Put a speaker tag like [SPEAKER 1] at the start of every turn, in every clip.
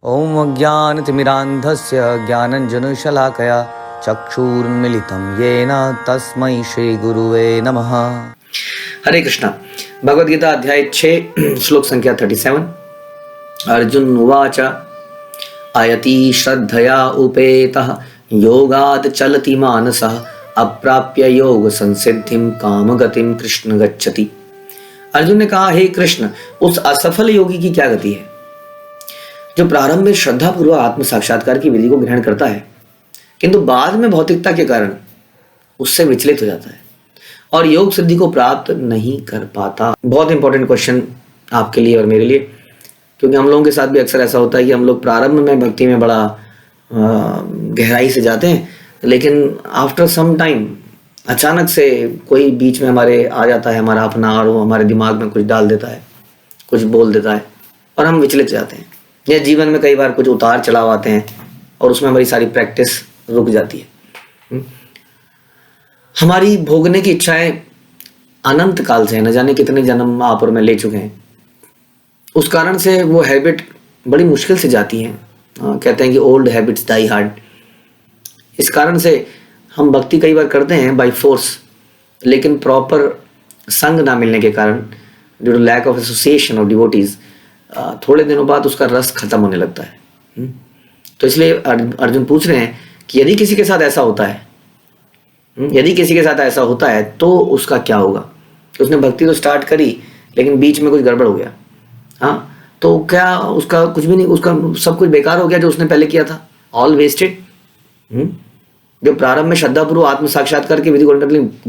[SPEAKER 1] ॐ अज्ञानतिमिरान्धस्य ज्ञानञ्जनशलाकया चक्षुरुन्मिलितं येन तस्मै श्रीगुरुवे नमः।
[SPEAKER 2] हरे कृष्णा। भगवद गीता अध्याय 6 श्लोक संख्या 37। अर्जुन उवाच आयति श्रद्धया उपेतः योगात् चलति मानसः अप्राप्य योग संसिद्धिं कामगतिं कृष्ण गच्छति। अर्जुन ने कहा, हे कृष्ण, उस असफल योगी की क्या गति है जो प्रारंभ में श्रद्धा पूर्वक आत्म साक्षात्कार की विधि को ग्रहण करता है किंतु बाद में भौतिकता के कारण उससे विचलित हो जाता है और योग सिद्धि को प्राप्त नहीं कर पाता। बहुत इंपॉर्टेंट क्वेश्चन आपके लिए और मेरे लिए, क्योंकि हम लोगों के साथ भी अक्सर ऐसा होता है कि हम लोग प्रारंभ में भक्ति में बड़ा गहराई से जाते हैं, लेकिन आफ्टर सम टाइम अचानक से कोई बीच में हमारे आ जाता है, हमारा अपना, और वो हमारे दिमाग में कुछ डाल देता है, कुछ बोल देता है और हम विचलित जाते हैं। या जीवन में कई बार कुछ उतार चढ़ाव आते हैं और उसमें हमारी सारी प्रैक्टिस रुक जाती है। हमारी भोगने की इच्छाएं अनंत काल से, न जाने कितने जन्म आप और मैं ले चुके हैं, उस कारण से वो हैबिट बड़ी मुश्किल से जाती हैं। कहते हैं कि ओल्ड हैबिट्स डाई हार्ड। इस कारण से हम भक्ति कई बार करते हैं बाय फोर्स, लेकिन प्रॉपर संग ना मिलने के कारण, due to lack of association of devotees, थोड़े दिनों बाद उसका रस खत्म होने लगता है। तो इसलिए अर्जुन पूछ रहे हैं कि यदि किसी के साथ ऐसा होता है, यदि किसी के साथ ऐसा होता है तो उसका क्या होगा। उसने भक्ति तो स्टार्ट करी लेकिन बीच में कुछ गड़बड़ हो गया, तो क्या उसका कुछ भी नहीं, उसका सब कुछ बेकार हो गया जो उसने पहले किया था, ऑल वेस्टेड। जो प्रारंभ में श्रद्धापूर्वक आत्म साक्षात्कार की विधि को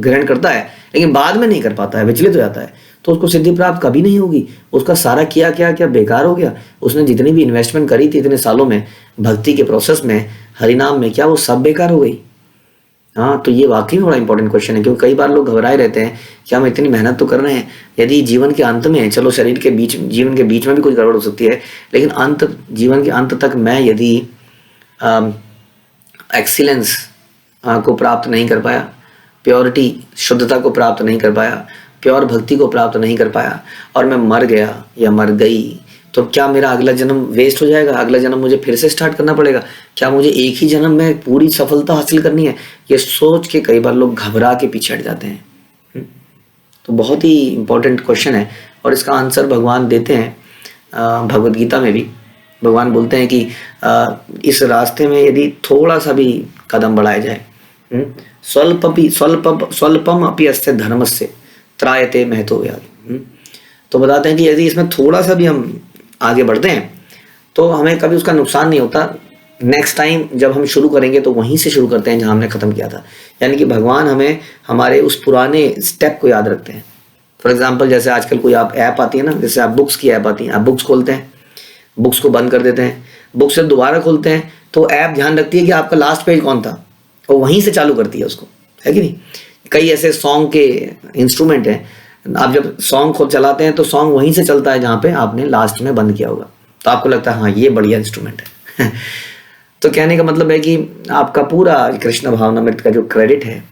[SPEAKER 2] ग्रहण करता है लेकिन बाद में नहीं कर पाता है, विचलित हो जाता है, तो उसको सिद्धि प्राप्त कभी नहीं होगी। उसका सारा किया क्या क्या बेकार हो गया। उसने जितनी भी इन्वेस्टमेंट करी थी इतने सालों में भक्ति के प्रोसेस में, हरिनाम में, क्या वो सब बेकार हो गई। तो ये वाकई में बड़ा इंपॉर्टेंट क्वेश्चन है, क्योंकि कई बार लोग घबराए रहते हैं कि हम इतनी मेहनत तो कर रहे हैं, यदि जीवन के अंत में, चलो शरीर के बीच, जीवन के बीच में भी कुछ गड़बड़ हो सकती है, लेकिन जीवन के अंत तक मैं यदि एक्सीलेंस को प्राप्त नहीं कर पाया, प्योरिटी, शुद्धता को प्राप्त नहीं कर पाया, प्योर भक्ति को प्राप्त नहीं कर पाया और मैं मर गया या मर गई, तो क्या मेरा अगला जन्म वेस्ट हो जाएगा? अगला जन्म मुझे फिर से स्टार्ट करना पड़ेगा? क्या मुझे एक ही जन्म में पूरी सफलता हासिल करनी है? ये सोच के कई बार लोग घबरा के पीछे हट जाते हैं। तो बहुत ही इंपॉर्टेंट क्वेश्चन है और इसका आंसर भगवान देते हैं भगवद गीता में भी। भगवान बोलते हैं कि इस रास्ते में यदि थोड़ा सा भी कदम बढ़ाया जाए, स्वल्पम अपि अस्य धर्मस्य त्रायते महतो व्याधि, तो बताते हैं कि यदि इसमें थोड़ा सा भी हम आगे बढ़ते हैं तो हमें कभी उसका नुकसान नहीं होता। नेक्स्ट टाइम जब हम शुरू करेंगे तो वहीं से शुरू करते हैं जहां हमने खत्म किया था। यानी कि भगवान हमें हमारे उस पुराने स्टेप को याद रखते हैं। फॉर एग्जाम्पल, जैसे आजकल कोई आप ऐप आती है ना, जैसे आप बुक्स की ऐप आती है, आप बुक्स खोलते हैं, बुक्स को बंद कर देते हैं, बुक्स से दोबारा खोलते हैं तो ऐप ध्यान रखती है कि आपका लास्ट पेज कौन था और वहीं से चालू करती है उसको, है कि नहीं। कई ऐसे सॉन्ग के इंस्ट्रूमेंट हैं, आप जब सॉन्ग खुद चलाते हैं तो सॉन्ग वहीं से चलता है जहाँ पे आपने लास्ट में बंद किया होगा, तो आपको लगता है हाँ ये बढ़िया इंस्ट्रूमेंट है। तो कहने का मतलब है कि आपका पूरा कृष्ण भावनामृत का जो क्रेडिट है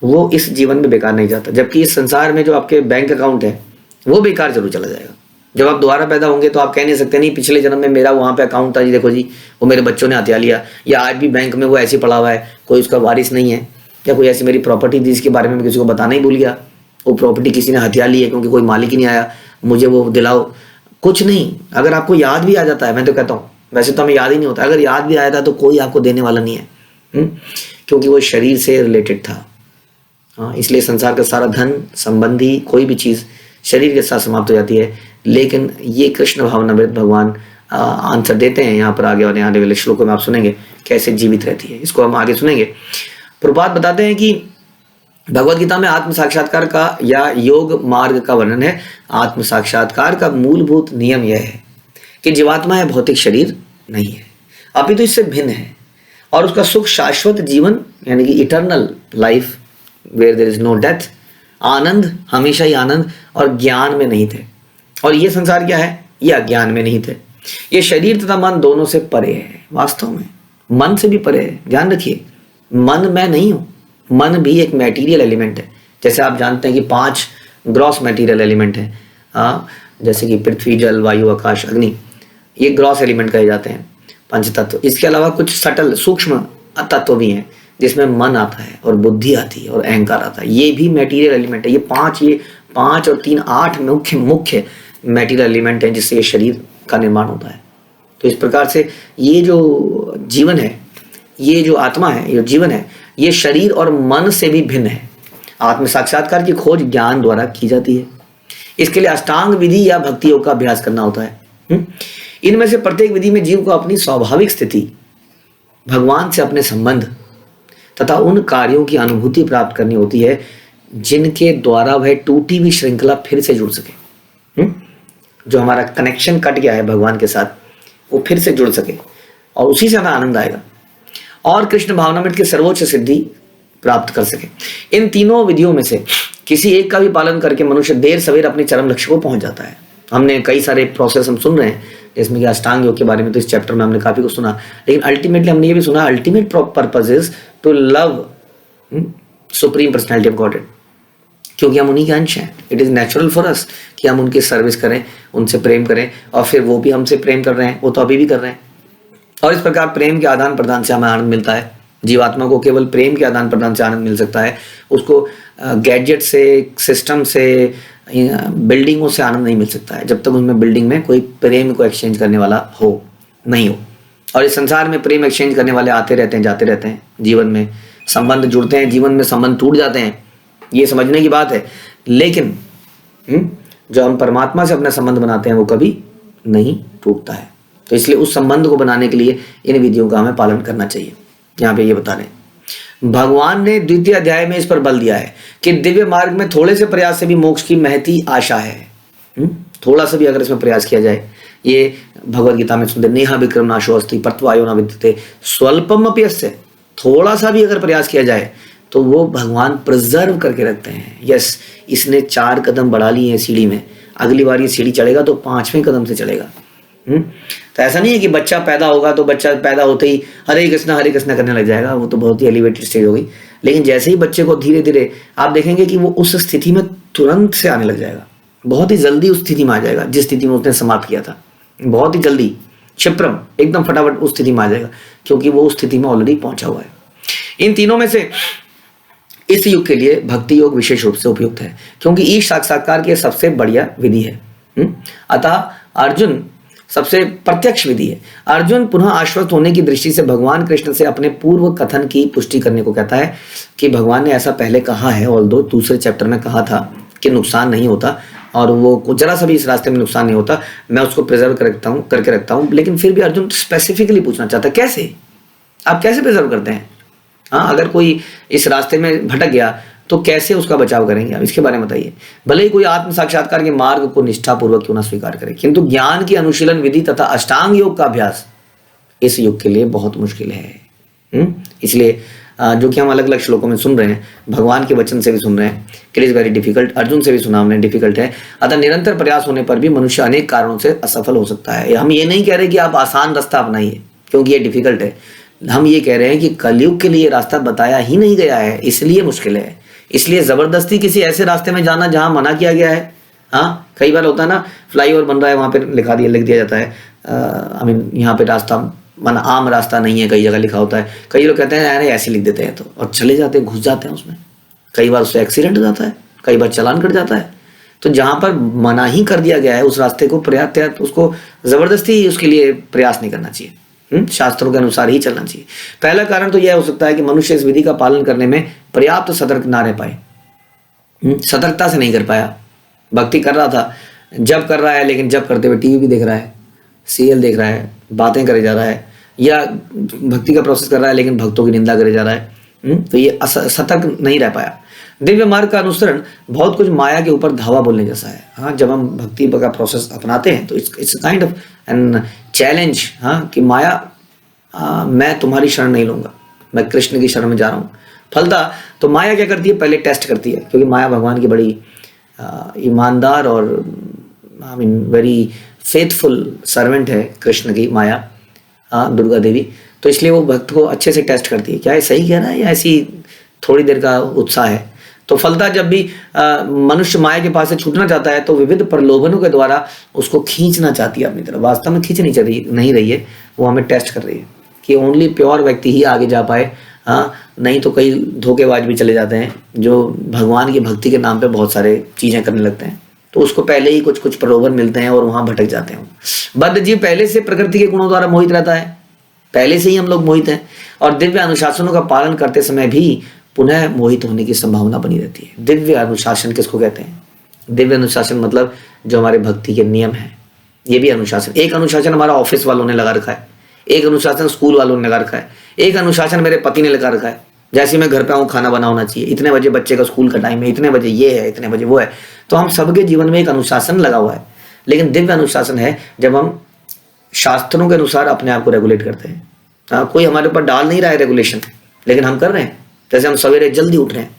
[SPEAKER 2] वो इस जीवन में बेकार नहीं जाता, जबकि इस संसार में जो आपके बैंक अकाउंट है वो बेकार जरूर चला जाएगा। जब आप दोबारा पैदा होंगे तो आप कह नहीं सकते नहीं पिछले जन्म में मेरा वहाँ पे अकाउंट था जी, देखो जी वो मेरे बच्चों ने हथिया लिया, या आज भी बैंक में वो ऐसे पड़ा हुआ है, कोई उसका वारिस नहीं है, या कोई ऐसी मेरी प्रॉपर्टी थी जिसके बारे में मैं किसी को बताना ही भूल गया, वो प्रॉपर्टी किसी ने हथिया ली है क्योंकि कोई मालिक ही नहीं आया, मुझे वो दिलाओ। कुछ नहीं। अगर आपको याद भी आ जाता है, मैं तो कहता हूँ, वैसे तो हमें याद ही नहीं होता, अगर याद भी आया था तो कोई आपको देने वाला नहीं है, क्योंकि वो शरीर से रिलेटेड था। इसलिए संसार का सारा धन संबंधी कोई भी चीज़ शरीर के साथ समाप्त हो जाती है। लेकिन ये कृष्ण भावनामृत भगवान आंसर देते हैं यहाँ पर आगे, और आने वाले श्लोकों में आप सुनेंगे कैसे जीवित रहती है। इसको हम आगे सुनेंगे। प्रभुपाद बताते हैं कि भगवद गीता में आत्म साक्षात्कार का या योग मार्ग का वर्णन है। आत्म साक्षात्कार का मूलभूत नियम यह है कि जीवात्मा है, भौतिक शरीर नहीं है, अपितु इससे भिन्न है, और उसका सुख शाश्वत जीवन यानी कि eternal life where there is no death, आनंद, हमेशा ही आनंद, और ज्ञान में नहीं थे। और ये संसार क्या है? ये अज्ञान में नहीं थे। ये शरीर तथा मन दोनों से परे है। वास्तव में मन से भी परे है। ध्यान रखिए, मन मैं नहीं हूं, मन भी एक मैटीरियल एलिमेंट है। जैसे आप जानते हैं कि 5 ग्रॉस मैटीरियल एलिमेंट है, जैसे कि पृथ्वी, जल, वायु, आकाश, अग्नि। ये ग्रॉस एलिमेंट कहे जाते हैं पंच तत्व। इसके अलावा कुछ सटल सूक्ष्म तत्व भी हैं जिसमें मन आता है और बुद्धि आती है और अहंकार आता है। ये भी मटेरियल एलिमेंट है। ये पांच और 3 8 मुख्य मटेरियल एलिमेंट हैं जिससे ये शरीर का निर्माण होता है। तो इस प्रकार से ये जो जीवन है, ये जो आत्मा है, ये जीवन है, ये शरीर और मन से भी भिन्न है। आत्म साक्षात्कार की खोज ज्ञान द्वारा की जाती है। इसके लिए अष्टांग विधि या भक्ति योग का अभ्यास करना होता है। इनमें से प्रत्येक विधि में जीव को अपनी स्वाभाविक स्थिति, भगवान से अपने संबंध तथा उन कार्यों की अनुभूति प्राप्त करनी होती है जिनके द्वारा वह टूटी हुई श्रृंखला फिर से जुड़ सके। जो हमारा कनेक्शन कट गया है भगवान के साथ, वो फिर से जुड़ सके और उसी से हमें आनंद आएगा और कृष्ण भावनामृत की सर्वोच्च सिद्धि प्राप्त कर सके। इन तीनों विधियों में से किसी एक का भी पालन करके मनुष्य देर सवेर अपने चरम लक्ष्य को पहुंच जाता है। हमने कई सारे प्रोसेस हम सुन रहे हैं, जिसमें कि अष्टांग योग के बारे में तो इस चैप्टर में हमने काफी कुछ सुना, लेकिन अल्टीमेटली हमने ये भी सुना ultimate purpose is to love supreme personality of God, क्योंकि हम उन्हीं के अंश हैं। It is natural for us कि हम उनकी सर्विस करें, उनसे प्रेम करें, और फिर वो भी हमसे प्रेम कर रहे हैं, वो तो अभी भी कर रहे हैं। और इस प्रकार प्रेम के आदान प्रदान से हमें आनंद मिलता है। जीवात्मा को केवल प्रेम के आदान प्रदान से आनंद मिल सकता है। उसको गैजेट से, सिस्टम से, बिल्डिंगों से आनंद नहीं मिल सकता है जब तक उनमें बिल्डिंग में कोई प्रेम को एक्सचेंज करने वाला नहीं हो। और इस संसार में प्रेम एक्सचेंज करने वाले आते रहते हैं, जाते रहते हैं। जीवन में संबंध जुड़ते हैं, जीवन में संबंध टूट जाते हैं, ये समझने की बात है। लेकिन जो हम परमात्मा से अपना संबंध बनाते हैं वो कभी नहीं टूटता है। तो इसलिए उस संबंध को बनाने के लिए इन विधियों का हमें पालन करना चाहिए। यहाँ पे ये बता रहे हैं, भगवान ने 2वें अध्याय में इस पर बल दिया है कि दिव्य मार्ग में थोड़े से प्रयास से भी मोक्ष की महती आशा है। थोड़ा सा भी अगर इसमें प्रयास किया जाए, ये भगवद गीता में सुनते, नेहा विक्रम नाशो अस्ति पर्त्वायो न विद्यते स्वल्पम अपि यस्य, थोड़ा सा भी अगर प्रयास किया जाए तो वो भगवान प्रिजर्व करके रखते हैं। यस, इसने 4 कदम बढ़ा लिए हैं सीढ़ी में, अगली बार ये सीढ़ी चढ़ेगा तो 5वें कदम से चढ़ेगा। तो ऐसा नहीं है कि बच्चा पैदा होगा तो बच्चा पैदा होते ही हरे कृष्णा करने लग जाएगा, वो तो बहुत ही एलिवेटेड स्टेज हो गई। लेकिन जैसे ही बच्चे को धीरे धीरे आप देखेंगे कि वो उस स्थिति में तुरंत से आने लग जाएगा, बहुत ही जल्दी उस स्थिति में आ जाएगा जिस स्थिति में उसने समाप्त किया था। बहुत ही जल्दी, क्षिप्रम, एकदम फटाफट उस स्थिति में आ जाएगा, क्योंकि वो उस स्थिति में ऑलरेडी पहुंचा हुआ है। इन तीनों में से इस युग के लिए भक्ति योग विशेष रूप से उपयुक्त है, क्योंकि ईश साक्षात्कार की सबसे बढ़िया विधि है। अतः अर्जुन सबसे प्रत्यक्ष विधि है। अर्जुन पुनः आश्वस्त होने की दृष्टि से भगवान कृष्ण से अपने पूर्व कथन की पुष्टि करने को कहता है कि भगवान ने ऐसा पहले कहा है, ऑल्दो दूसरे चैप्टर में कहा था कि नुकसान नहीं होता और वो जरा सा भी इस रास्ते में नुकसान नहीं होता, मैं उसको प्रिजर्व करके रखता हूँ। लेकिन फिर भी अर्जुन स्पेसिफिकली पूछना चाहता है, कैसे, आप कैसे प्रिजर्व करते हैं? हाँ, अगर कोई इस रास्ते में भटक गया तो कैसे उसका बचाव करेंगे आप, इसके बारे में बताइए। भले ही कोई आत्म साक्षात्कार के मार्ग को निष्ठापूर्वक क्यों ना स्वीकार करे, किंतु ज्ञान की अनुशीलन विधि तथा अष्टांग योग का अभ्यास इस युग के लिए बहुत मुश्किल है। इसलिए जो कि हम अलग अलग श्लोकों में सुन रहे हैं, भगवान के वचन से भी सुन रहे हैं, it is very difficult. Arjun से भी सुना हमने, डिफिकल्ट है। अतः निरंतर प्रयास होने पर भी मनुष्य अनेक कारणों से असफल हो सकता है। हम ये नहीं कह रहे कि आप आसान रास्ता अपनाइए क्योंकि ये डिफिकल्ट है। हम ये कह रहे हैं कि कलयुग के लिए रास्ता बताया ही नहीं गया है, इसलिए मुश्किल है। इसलिए जबरदस्ती किसी ऐसे रास्ते में जाना जहां मना किया गया है। हाँ, कई बार होता है ना, फ्लाईओवर बन रहा है, वहां पे लिख दिया जाता है आई मीन यहाँ पे रास्ता माना आम रास्ता नहीं है, कई जगह लिखा होता है। कई लोग कहते हैं अरे ऐसे लिख देते हैं तो, और चले जाते हैं, घुस जाते हैं उसमें। कई बार उससे एक्सीडेंट हो जाता है, कई बार चालान कट जाता है। तो जहां पर मना ही कर दिया गया है उस रास्ते को पर्याप्त, उसको जबरदस्ती उसके लिए प्रयास नहीं करना चाहिए। शास्त्रों के अनुसार ही चलना चाहिए। पहला कारण तो यह हो सकता है कि मनुष्य इस विधि का पालन करने में पर्याप्त सतर्क ना रह पाए, सतर्कता से नहीं कर पाया। भक्ति कर रहा था, जब कर रहा है, लेकिन जब करते हुए टीवी भी देख रहा है, सीरियल देख रहा है, बातें करे जा रहा है, या भक्ति का प्रोसेस कर रहा है लेकिन भक्तों की निंदा करे जा रहा है, तो ये सतर्क नहीं रह पाया। दिव्य मार्ग का अनुसरण बहुत कुछ माया के ऊपर धावा बोलने जैसा है। हाँ, जब हम भक्ति का प्रोसेस अपनाते हैं तो it's kind of an challenge. हाँ, कि माया मैं तुम्हारी शरण नहीं लूंगा, मैं कृष्ण की शरण में जा रहा हूँ। फलता तो माया क्या करती है, पहले टेस्ट करती है, क्योंकि माया भगवान की बड़ी ईमानदार और I mean very faithful servant है कृष्ण की माया, दुर्गा देवी। तो इसलिए वो भक्त को अच्छे से टेस्ट करती है, क्या ये सही कह रहा है या ऐसी थोड़ी देर का उत्साह है। तो फलता जब भी मनुष्य माया के पास से छूटना चाहता है तो विविध प्रलोभनों के द्वारा उसको खींचना चाहती है अपनी तरफ। वास्तव में खींच नहीं रही है, वो हमें टेस्ट कर रही है कि ओनली प्योर व्यक्ति ही आगे जा पाए। हाँ, नहीं तो कई धोखेबाज भी चले जाते हैं जो भगवान की भक्ति के नाम पे बहुत सारे चीज़ें करने लगते हैं, तो उसको पहले ही कुछ कुछ प्रलोभन मिलते हैं और वहाँ भटक जाते हैं। बद्ध जीव पहले से प्रकृति के गुणों द्वारा मोहित रहता है, पहले से ही हम लोग मोहित हैं, और दिव्य अनुशासनों का पालन करते समय भी पुनः मोहित होने की संभावना बनी रहती है। दिव्य अनुशासन किसको कहते हैं? दिव्य अनुशासन मतलब जो हमारे भक्ति के नियम हैं, ये भी अनुशासन। एक अनुशासन हमारा ऑफिस वालों ने लगा रखा है, एक अनुशासन स्कूल वालों ने लगा रखा है, एक अनुशासन मेरे पति ने लगा रखा है। जैसे मैं घर पे आऊँ खाना बना होना चाहिए, इतने बजे बच्चे का स्कूल का टाइम है, इतने बजे ये है, इतने बजे वो है। तो हम सबके जीवन में एक अनुशासन लगा हुआ है। लेकिन दिव्य अनुशासन है जब हम शास्त्रों के अनुसार अपने आप को रेगुलेट करते हैं। हाँ, कोई हमारे ऊपर डाल नहीं रहा है रेगुलेशन, लेकिन हम कर रहे हैं। जैसे हम सवेरे जल्दी उठ रहे हैं,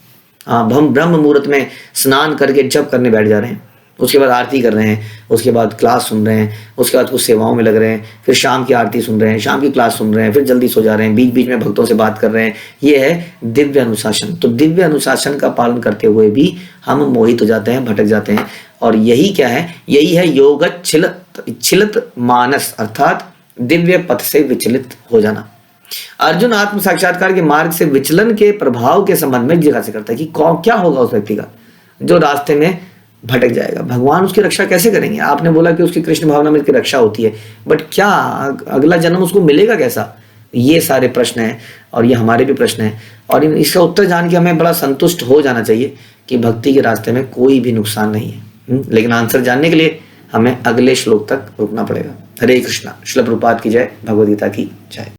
[SPEAKER 2] हाँ, हम ब्रह्म मुहूर्त में स्नान करके जप करने बैठ जा रहे हैं, उसके बाद आरती कर रहे हैं, उसके बाद क्लास सुन रहे हैं, उसके बाद कुछ सेवाओं में लग रहे हैं, फिर शाम की आरती सुन रहे हैं, शाम की क्लास सुन रहे हैं, फिर जल्दी सो जा रहे हैं, बीच बीच में भक्तों से बात कर रहे हैं। ये है दिव्य अनुशासन। तो दिव्य अनुशासन का पालन करते हुए भी हम मोहित हो जाते हैं, भटक जाते हैं। और यही क्या है? यही है योगच्छिलत मानस, अर्थात दिव्य पथ से विचलित हो जाना। अर्जुन आत्म साक्षात्कार के मार्ग से विचलन के प्रभाव के संबंध में जिज्ञासा करता है कि क्या होगा उस व्यक्ति का जो रास्ते में भटक जाएगा। भगवान उसकी रक्षा कैसे करेंगे? आपने बोला कि उसकी कृष्ण भावना में उसकी रक्षा होती है, बट क्या अगला जन्म उसको मिलेगा कैसा? ये सारे प्रश्न हैं और ये हमारे भी प्रश्न हैं, और इसका उत्तर जान के हमें बड़ा संतुष्ट हो जाना चाहिए कि भक्ति के रास्ते में कोई भी नुकसान नहीं है। लेकिन आंसर जानने के लिए हमें अगले श्लोक तक रुकना पड़ेगा। हरे कृष्णा। श्रील प्रभुपाद की जय। भगवद गीता की जय।